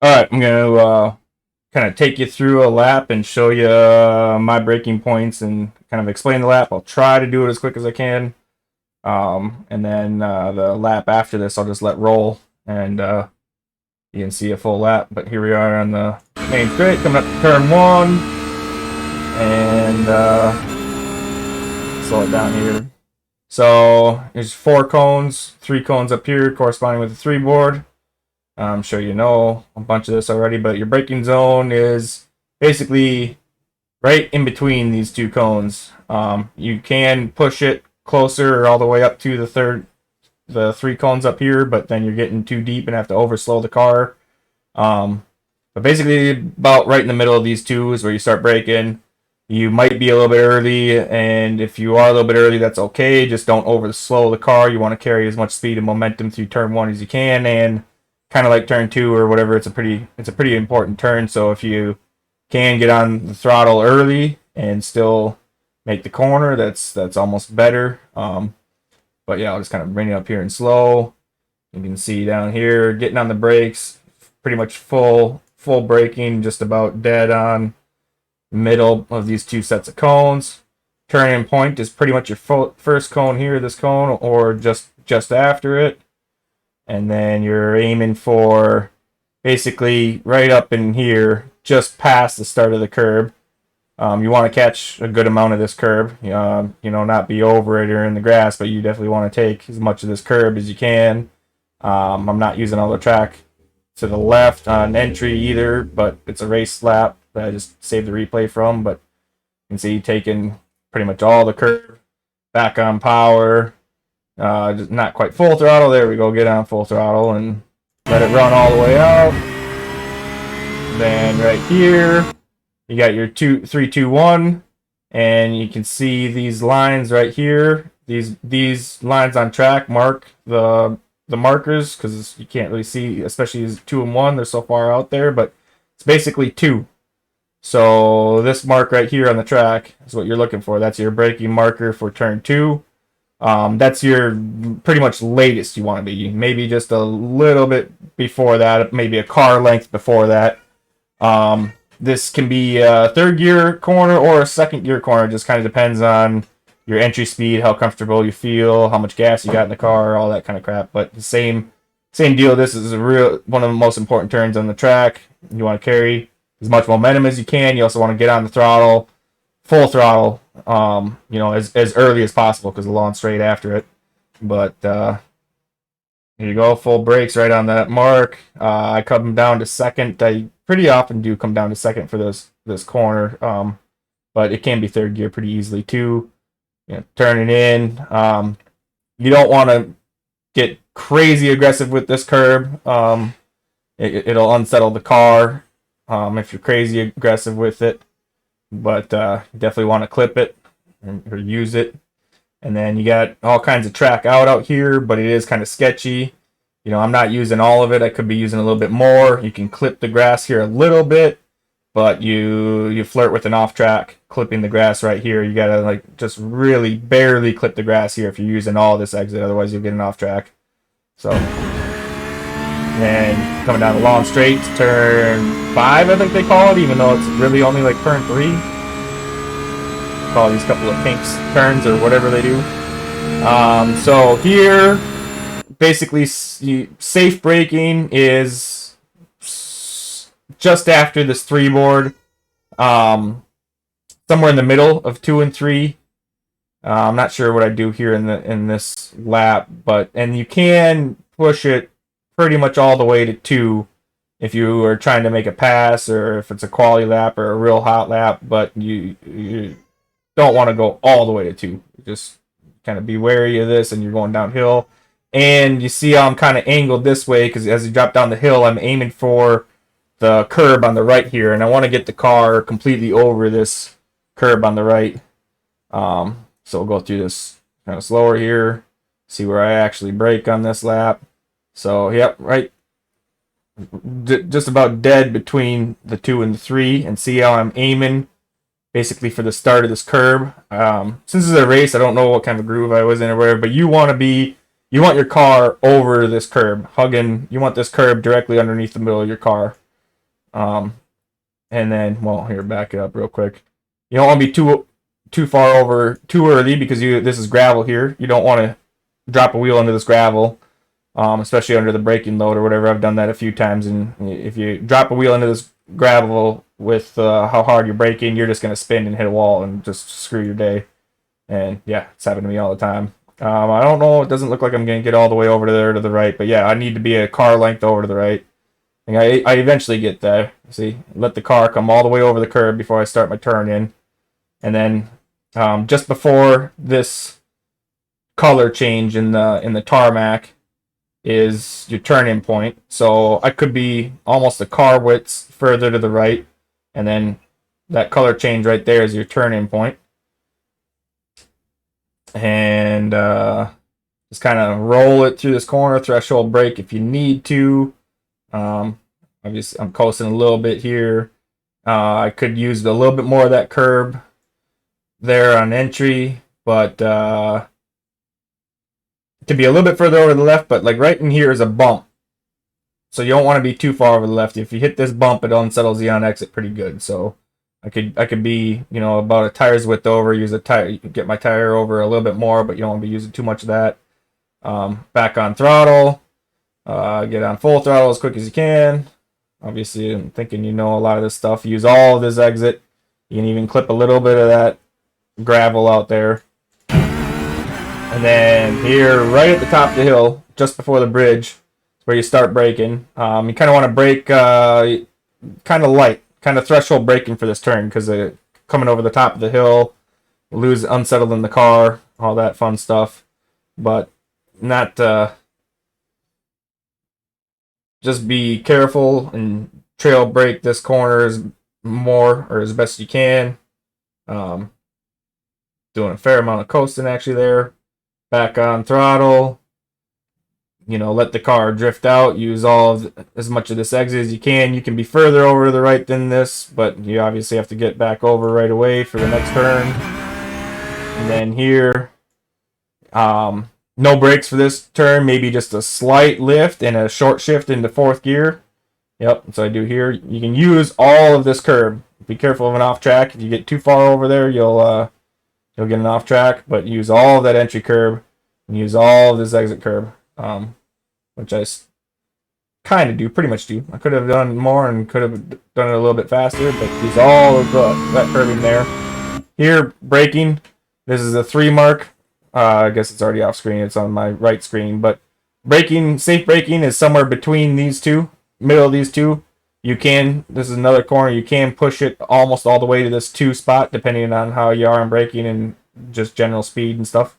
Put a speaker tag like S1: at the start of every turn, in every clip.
S1: All right, I'm gonna kind of take you through a lap and show you my breaking points and kind of explain the lap. I'll try to do it as quick as I can, and then the lap after this I'll just let roll and you can see a full lap. But here we are on the main straight, coming up to turn one, and slow it down here. So there's 4 cones, 3 cones up here corresponding with the 3 board. I'm sure you know a bunch of this already, but your braking zone is basically right in between these 2 cones. You can push it closer or all the way up to the 3 cones up here, but then you're getting too deep and have to overslow the car. But basically, about right in the middle of these two is where you start braking. You might be a little bit early, and if you are a little bit early, that's okay. Just don't overslow the car. You want to carry as much speed and momentum through turn one as you can, and kind of like turn two or whatever, it's a pretty important turn. So if you can get on the throttle early and still make the corner, that's almost better. But yeah, I'll just kind of bring it up here and slow. You can see down here, getting on the brakes, pretty much full braking, just about dead on middle of these 2 sets of cones. Turning point is pretty much your first cone here, this cone, or just after it. And then you're aiming for basically right up in here, just past the start of the curb. You want to catch a good amount of this curb, not be over it or in the grass, but you definitely want to take as much of this curb as you can. I'm not using all the track to the left on entry either, but it's a race lap that I just saved the replay from. But you can see taking pretty much all the curb, back on power, just not quite full throttle. There we go. Get on full throttle and let it run all the way out. Then right here, you got your 3-2-1, and you can see these lines right here. These lines on track mark the markers because you can't really see, especially as 2 and 1. They're so far out there, but it's basically 2. So this mark right here on the track is what you're looking for. That's your braking marker for turn 2. That's your pretty much latest you want to be. Maybe just a little bit before that, maybe a car length before that. This can be a third gear corner or a second gear corner. It just kind of depends on your entry speed, how comfortable you feel, how much gas you got in the car, all that kind of crap. But the same deal. This is one of the most important turns on the track. You want to carry as much momentum as you can. You also want to get on the throttle, full throttle, as early as possible because the long straight after it. But here you go, full brakes right on that mark. I come down to second. I pretty often do come down to second for this corner, but it can be third gear pretty easily too. Turning in. You don't want to get crazy aggressive with this curb. It'll unsettle the car if you're crazy aggressive with it. But definitely want to clip it or use it. And then you got all kinds of track out here, but it is kind of sketchy. I'm not using all of it. I could be using a little bit more. You can clip the grass here a little bit, but you flirt with an off track clipping the grass right here. You gotta just really barely clip the grass here if you're using all this exit. Otherwise, you'll get an off track. So, and coming down the long straight to turn 5, I think they call it, even though it's really only like turn 3. Call these couple of pinks turns or whatever they do. So here, basically, safe braking is just after this 3 board, somewhere in the middle of 2 and 3. I'm not sure what I do here in this lap, and you can push it pretty much all the way to 2 if you are trying to make a pass or if it's a quality lap or a real hot lap, but you don't want to go all the way to 2. Just kind of be wary of this, and you're going downhill. And you see how I'm kind of angled this way because as you drop down the hill, I'm aiming for the curb on the right here, and I want to get the car completely over this curb on the right. So we'll go through this kind of slower here, see where I actually brake on this lap. So, yep, right, just about dead between the 2 and the 3, and see how I'm aiming basically for the start of this curb. Since this is a race, I don't know what kind of groove I was in or whatever, but you want your car over this curb, hugging. You want this curb directly underneath the middle of your car. And then, well, here, back it up real quick. You don't want to be too far over too early, because this is gravel here. You don't want to drop a wheel into this gravel, especially under the braking load or whatever. I've done that a few times, and if you drop a wheel into this gravel with how hard you're braking, you're just going to spin and hit a wall and just screw your day. And yeah, it's happened to me all the time. I don't know, it doesn't look like I'm going to get all the way over there to the right, but yeah, I need to be a car length over to the right. And I eventually get there. See, let the car come all the way over the curb before I start my turn in. And then just before this color change in the tarmac is your turn-in point. So I could be almost a car width further to the right, and then that color change right there is your turn-in point. And just kind of roll it through this corner, threshold brake if you need to. Obviously, I'm coasting a little bit here. I could use a little bit more of that curb there on entry, but to be a little bit further over the left, but like right in here is a bump. So you don't want to be too far over the left. If you hit this bump, it unsettles you on exit pretty good. So I could be, you know, about a tire's width over, use a tire, get my tire over a little bit more, but you don't want to be using too much of that. Back on throttle, get on full throttle as quick as you can. Obviously, I'm thinking you know a lot of this stuff. Use all of this exit. You can even clip a little bit of that gravel out there. And then here, right at the top of the hill, just before the bridge, is where you start braking. You kind of want to brake kind of light, kind of threshold braking for this turn, because coming over the top of the hill, unsettling the car, all that fun stuff. But not just be careful and trail brake this corner as best you can. Doing a fair amount of coasting actually there. Back on throttle. You know, let the car drift out. Use as much of this exit as you can. You can be further over to the right than this, but you obviously have to get back over right away for the next turn. And then here, no brakes for this turn, maybe just a slight lift and a short shift into fourth gear. Yep, so I do here. You can use all of this curb. Be careful of an off track. If you get too far over there, you'll get an off track, but use all of that entry curb and use all of this exit curb, which I kind of do, pretty much do. I could have done more and could have done it a little bit faster, but use all of that curbing there. Here, braking. This is a 3 mark. I guess it's already off screen. It's on my right screen. But braking, safe braking is somewhere between these two, middle of these two. This is another corner, you can push it almost all the way to this 2 spot, depending on how you are in braking and just general speed and stuff.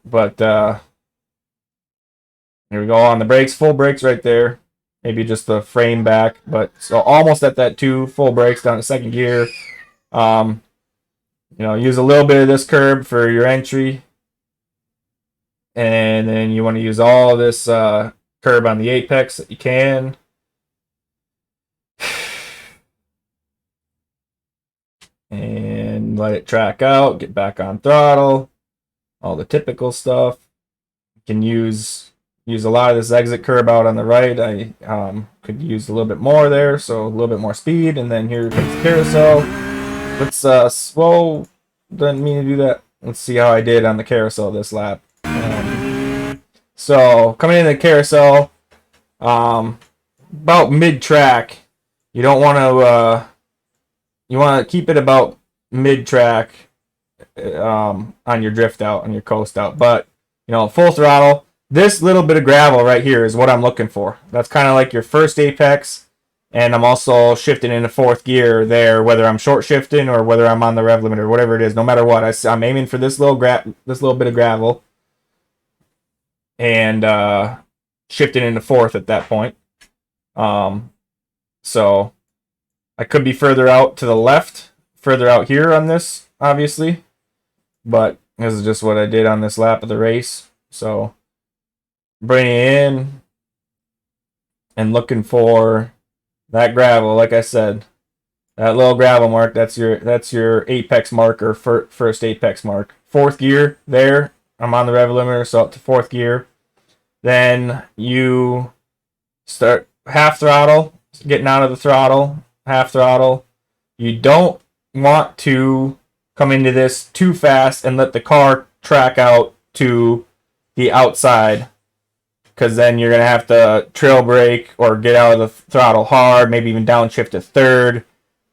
S1: But here we go on the brakes, full brakes right there. Maybe just the frame back, but so almost at that 2, full brakes down to second gear. You know, use a little bit of this curb for your entry. And then you want to use all this curb on the apex that you can. And let it track out, get back on throttle. All the typical stuff. You can use a lot of this exit curb out on the right. I could use a little bit more there, so a little bit more speed. And then here comes the carousel. Let's slow. Didn't mean to do that. Let's see how I did on the carousel this lap. So coming into the carousel, about mid-track, you don't want to. You want to keep it about mid-track on your drift out, on your coast out. But you know, full throttle. This little bit of gravel right here is what I'm looking for. That's kind of like your first apex. And I'm also shifting into fourth gear there, whether I'm short shifting or whether I'm on the rev limiter, whatever it is. No matter what, I'm aiming for this little bit of gravel, and shifting into fourth at that point. So I could be further out to the left, further out here on this, obviously, but this is just what I did on this lap of the race. So bringing it in and looking for that gravel, like I said, that little gravel mark, that's your apex mark or first apex mark. Fourth gear there, I'm on the rev limiter, so up to fourth gear. Then you start half throttle getting out of the throttle, half throttle. You don't want to come into this too fast and let the car track out to the outside, because then you're going to have to trail brake or get out of the throttle hard, maybe even downshift to third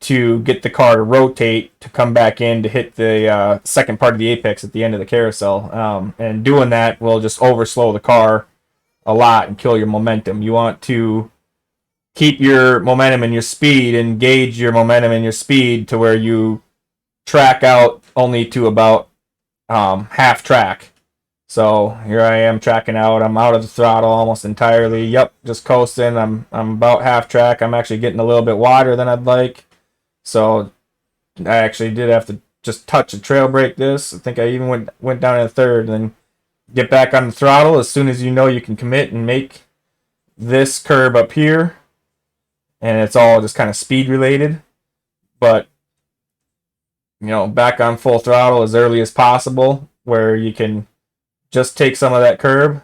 S1: to get the car to rotate to come back in to hit the second part of the apex at the end of the carousel. And doing that will just overslow the car a lot and kill your momentum. You want to keep your momentum and your speed and gauge your momentum and your speed to where you track out only to about half track. So here I am tracking out. I'm out of the throttle almost entirely. Yep, just coasting. I'm about half track. I'm actually getting a little bit wider than I'd like. So I actually did have to just touch the trail brake this. I think I even went down to third, and then get back on the throttle as soon as you know you can commit and make this curb up here. And it's all just kind of speed related. But, you know, back on full throttle as early as possible, where you can just take some of that curb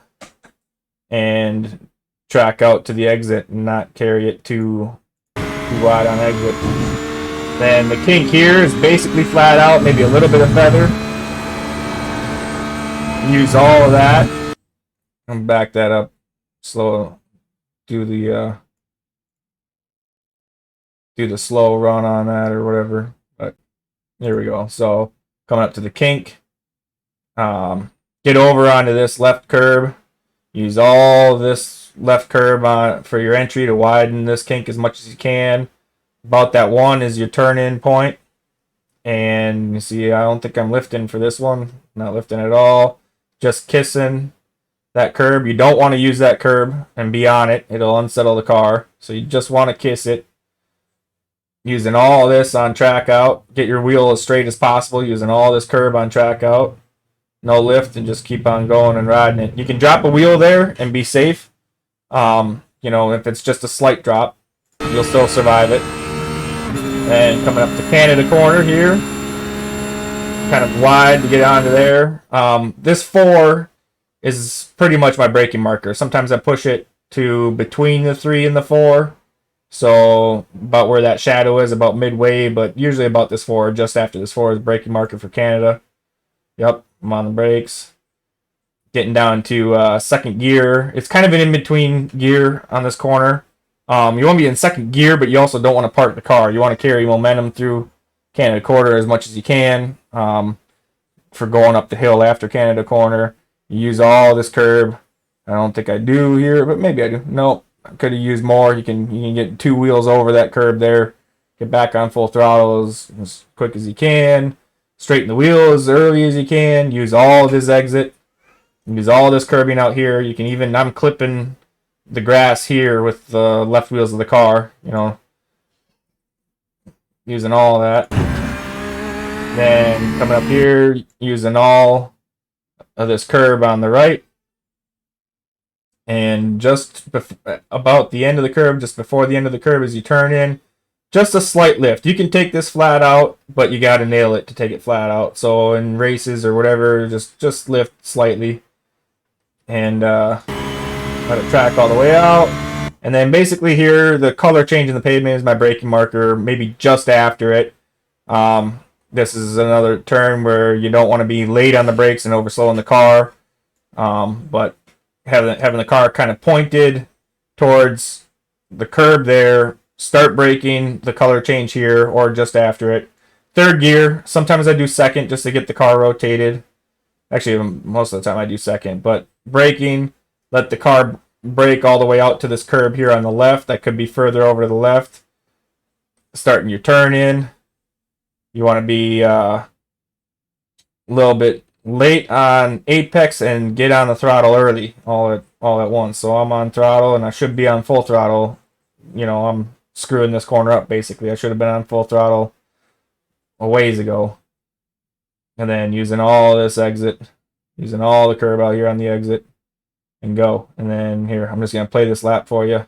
S1: and track out to the exit and not carry it too wide on exit. Then the kink here is basically flat out, maybe a little bit of feather. Use all of that. And back that up slow. Do the slow run on that or whatever. But there we go. So coming up to the kink. Get over onto this left curb. Use all this left curb for your entry to widen this kink as much as you can. About that one is your turn-in point. And you see, I don't think I'm lifting for this one. Not lifting at all. Just kissing that curb. You don't want to use that curb and be on it. It'll unsettle the car. So you just want to kiss it. Using all this on track out. Get your wheel as straight as possible. Using all this curb on track out. No lift, and just keep on going and riding it. You can drop a wheel there and be safe. You know, if it's just a slight drop, you'll still survive it. And coming up to Canada corner here, kind of wide to get onto there. This 4 is pretty much my braking marker. Sometimes I push it to between the 3 and the 4. So about where that shadow is, about midway, but usually about this 4, just after this 4 is braking marker for Canada. Yep, I'm on the brakes. Getting down to second gear. It's kind of an in-between gear on this corner. You want to be in second gear, but you also don't want to park the car. You want to carry momentum through Canada Quarter as much as you can for going up the hill after Canada Corner. You use all this curb. I don't think I do here, but maybe I do. Nope, I could have used more. You can get 2 wheels over that curb there. Get back on full throttle as quick as you can. Straighten the wheel as early as you can. Use all of this exit. Use all this curbing out here. You can even, I'm clipping the grass here with the left wheels of the car, you know, using all that. Then coming up here, using all of this curb on the right. And just about the end of the curb, just before the end of the curb as you turn in, just a slight lift. You can take this flat out, but you got to nail it to take it flat out. So in races or whatever, just lift slightly. And let it track all the way out. And then basically here, the color change in the pavement is my braking marker, maybe just after it. This is another turn where you don't want to be late on the brakes and overslowing the car. But having the car kind of pointed towards the curb there, start braking, the color change here, or just after it. Third gear, sometimes I do second just to get the car rotated. Actually, most of the time I do second, but braking, let the car brake all the way out to this curb here on the left. That could be further over to the left. Starting your turn in. You want to be a little bit late on apex and get on the throttle early all at once. So I'm on throttle and I should be on full throttle. You know, I'm screwing this corner up basically. I should have been on full throttle a ways ago. And then using all this exit, using all the curb out here on the exit, and go. And then here, I'm just going to play this lap for you.